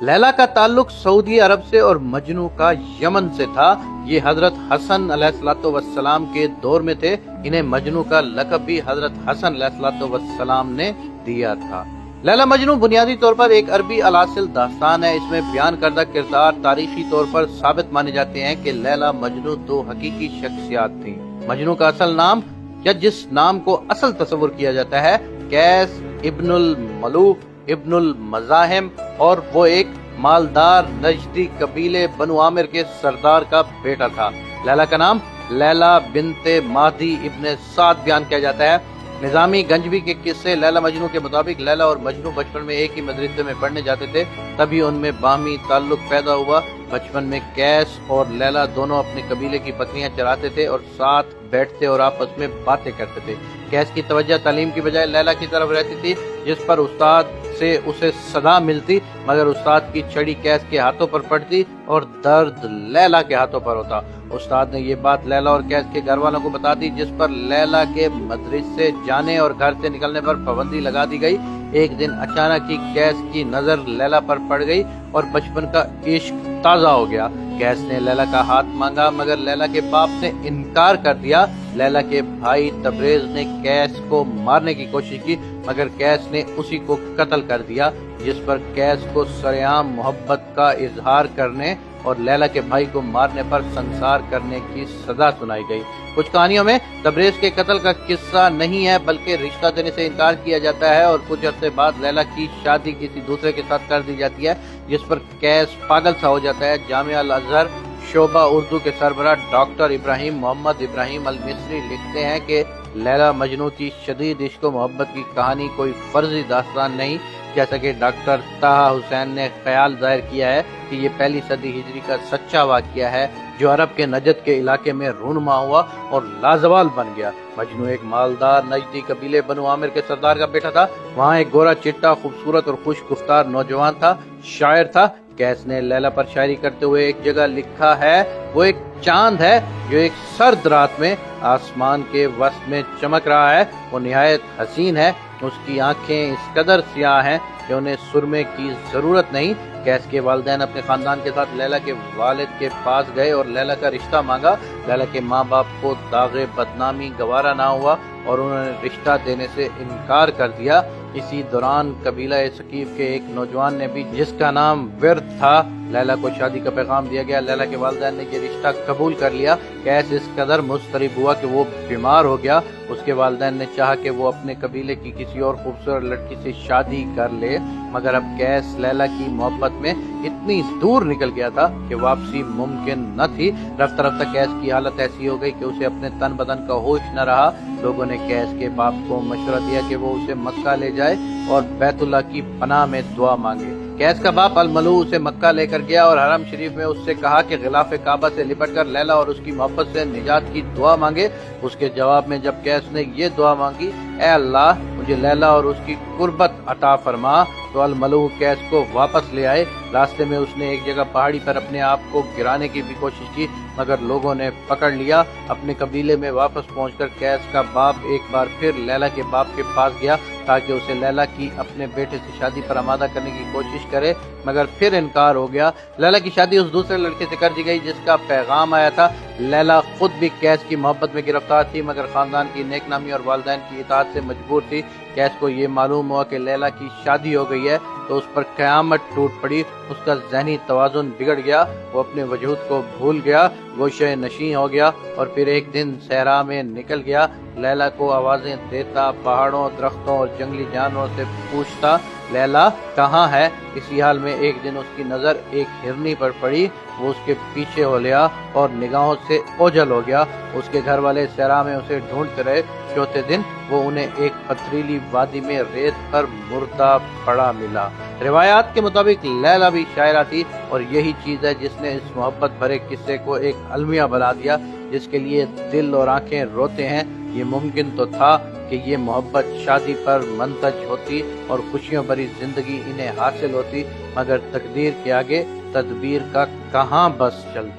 لیلا کا تعلق سعودی عرب سے اور مجنو کا یمن سے تھا۔ یہ حضرت حسن علیہ السلام کے دور میں تھے۔ انہیں مجنو کا لقب بھی حضرت حسن علیہ السلام نے دیا تھا۔ لیلا مجنو بنیادی طور پر ایک عربی الاصل داستان ہے۔ اس میں بیان کردہ کردار تاریخی طور پر ثابت مانے جاتے ہیں کہ لیلا مجنو دو حقیقی شخصیات تھیں۔ مجنو کا اصل نام یا جس نام کو اصل تصور کیا جاتا ہے قیس ابن الملوک ابن المزاحم، اور وہ ایک مالدار نجدی قبیلے بنو عامر کے سردار کا بیٹا تھا۔ لیلا کا نام لیلا بنت مہدی ابن سعد بیان کیا جاتا ہے۔ نظامی گنجوی کے قصے لیلا مجنو کے مطابق لیلا اور مجنو بچپن میں ایک ہی مدرسے میں پڑھنے جاتے تھے، تبھی ان میں باہمی تعلق پیدا ہوا۔ بچپن میں قیس اور لیلا دونوں اپنے قبیلے کی بکریاں چراتے تھے اور ساتھ بیٹھتے اور آپس میں باتیں کرتے تھے۔ قیس کی توجہ تعلیم کی بجائے لیلا کی طرف رہتی تھی، جس پر استاد سے اسے صدا ملتی، مگر استاد کی چھڑی قیس کے ہاتھوں پر پڑتی اور درد لیلا کے ہاتھوں پر ہوتا۔ استاد نے یہ بات لیلا اور قیس کے گھر والوں کو بتا دی، جس پر لیلا کے مدرسے جانے اور گھر سے نکلنے پر پابندی لگا دی گئی۔ ایک دن اچانک ہی قیس کی نظر لیلا پر پڑ گئی اور بچپن کا عشق تازہ ہو گیا۔ قیس نے لیلا کا ہاتھ مانگا، مگر لیلا کے باپ نے انکار کر دیا۔ لیلا کے بھائی تبریز نے قیس کو مارنے کی کوشش کی، مگر قیس نے اسی کو قتل کر دیا، جس پر قیس کو سرعام محبت کا اظہار کرنے اور لیلا کے بھائی کو مارنے پر سنسار کرنے کی سزا سنائی گئی۔ کچھ کہانیوں میں تبریز کے قتل کا قصہ نہیں ہے، بلکہ رشتہ دینے سے انکار کیا جاتا ہے اور کچھ عرصے بعد لیلا کی شادی کسی دوسرے کے ساتھ کر دی جاتی ہے، جس پر قیس پاگل سا ہو جاتا ہے۔ جامعہ الازہر شعبہ اردو کے سربراہ ڈاکٹر ابراہیم محمد ابراہیم المصری لکھتے ہیں کہ لیلا مجنو کی شدید عشق و محبت کی کہانی کوئی فرضی داستان نہیں، جیسا کہ ڈاکٹر طہ حسین نے خیال ظاہر کیا ہے کہ یہ پہلی صدی ہجری کا سچا واقعہ ہے جو عرب کے نجد کے علاقے میں رونما ہوا اور لازوال بن گیا۔ مجنو ایک مالدار نجدی قبیلے بنو عامر کے سردار کا بیٹا تھا۔ وہاں ایک گورا چٹا خوبصورت اور خوش گفتار نوجوان تھا، شاعر تھا۔ قیس نے لیلا پر شاعری کرتے ہوئے ایک جگہ لکھا ہے، وہ ایک چاند ہے جو ایک سرد رات میں آسمان کے وسط میں چمک رہا ہے، وہ نہایت حسین ہے، اس کی آنکھیں اس قدر سیاہ ہیں کہ انہیں سرمے کی ضرورت نہیں۔ قیس کے والدین اپنے خاندان کے ساتھ لیلا کے والد کے پاس گئے اور لیلا کا رشتہ مانگا۔ لیلا کے ماں باپ کو داغ بدنامی گوارا نہ ہوا اور انہوں نے رشتہ دینے سے انکار کر دیا۔ اسی دوران قبیلہ ثقیف کے ایک نوجوان نے بھی، جس کا نام ورد تھا، لیلا کو شادی کا پیغام دیا گیا۔ لیلا کے والدین نے یہ رشتہ قبول کر لیا۔ قیس اس قدر مضطرب ہوا کہ وہ بیمار ہو گیا۔ اس کے والدین نے چاہا کہ وہ اپنے قبیلے کی کسی اور خوبصورت لڑکی سے شادی کر لے، مگر اب قیس لیلا کی محبت میں اتنی دور نکل گیا تھا کہ واپسی ممکن نہ تھی۔ رفتہ رفتہ قیس کی حالت ایسی ہو گئی کہ اسے اپنے تن بدن کا ہوش نہ رہا۔ لوگوں نے قیس کے باپ کو مشورہ دیا کہ وہ اسے مکہ لے جائے اور بیت اللہ کی پناہ میں دعا مانگے۔ قیس کا باپ الملو اسے مکہ لے کر گیا اور حرم شریف میں اس سے کہا کہ غلاف کعبہ سے لپٹ کر لیلا اور اس کی محبت سے نجات کی دعا مانگے۔ اس کے جواب میں جب قیس نے یہ دعا مانگی، اے اللہ مجھے لیلا اور اس کی قربت عطا فرما، تو الملو قیس کو واپس لے آئے۔ راستے میں اس نے ایک جگہ پہاڑی پر اپنے آپ کو گرانے کی بھی کوشش کی، مگر لوگوں نے پکڑ لیا۔ اپنے قبیلے میں واپس پہنچ کر قیس کا باپ ایک بار پھر لیلا کے باپ کے پاس گیا تاکہ اسے لیلا کی اپنے بیٹے سے شادی پر آمادہ کرنے کی کوشش کرے، مگر پھر انکار ہو گیا۔ لیلا کی شادی اس دوسرے لڑکے سے کر دی گئی جس کا پیغام آیا تھا۔ لیلا خود بھی قیس کی محبت میں گرفتار تھی، مگر خاندان کی نیک نامی اور والدین کی اطاعت سے مجبور تھی۔ قیس کو یہ معلوم ہوا کہ لیلا کی شادی ہو گئی ہے تو اس پر قیامت ٹوٹ پڑی۔ اس کا ذہنی توازن بگڑ گیا، وہ اپنے وجود کو بھول گیا، گوشہ نشیں ہو گیا اور پھر ایک دن صحرا میں نکل گیا۔ لیلا کو آوازیں دیتا، پہاڑوں، درختوں اور جنگلی جانوروں سے پوچھتا، لیلا کہاں ہے؟ اسی حال میں ایک دن اس کی نظر ایک ہرنی پر پڑی۔ وہ اس کے پیچھے ہو لیا اور نگاہوں سے اوجھل ہو گیا۔ اس کے گھر والے صحرا میں اسے ڈھونڈتے رہے۔ چوتھے دن وہ انہیں ایک پتھریلی وادی میں ریت پر مردہ پڑا ملا۔ روایات کے مطابق لیلا بھی شاعرہ تھی اور یہی چیز ہے جس نے اس محبت بھرے قصے کو ایک المیہ بنا دیا جس کے لیے دل اور آنکھیں روتے ہیں۔ یہ ممکن تو تھا کہ یہ محبت شادی پر منتج ہوتی اور خوشیوں بھری زندگی انہیں حاصل ہوتی، مگر تقدیر کے آگے تدبیر کا کہاں بس چلتی۔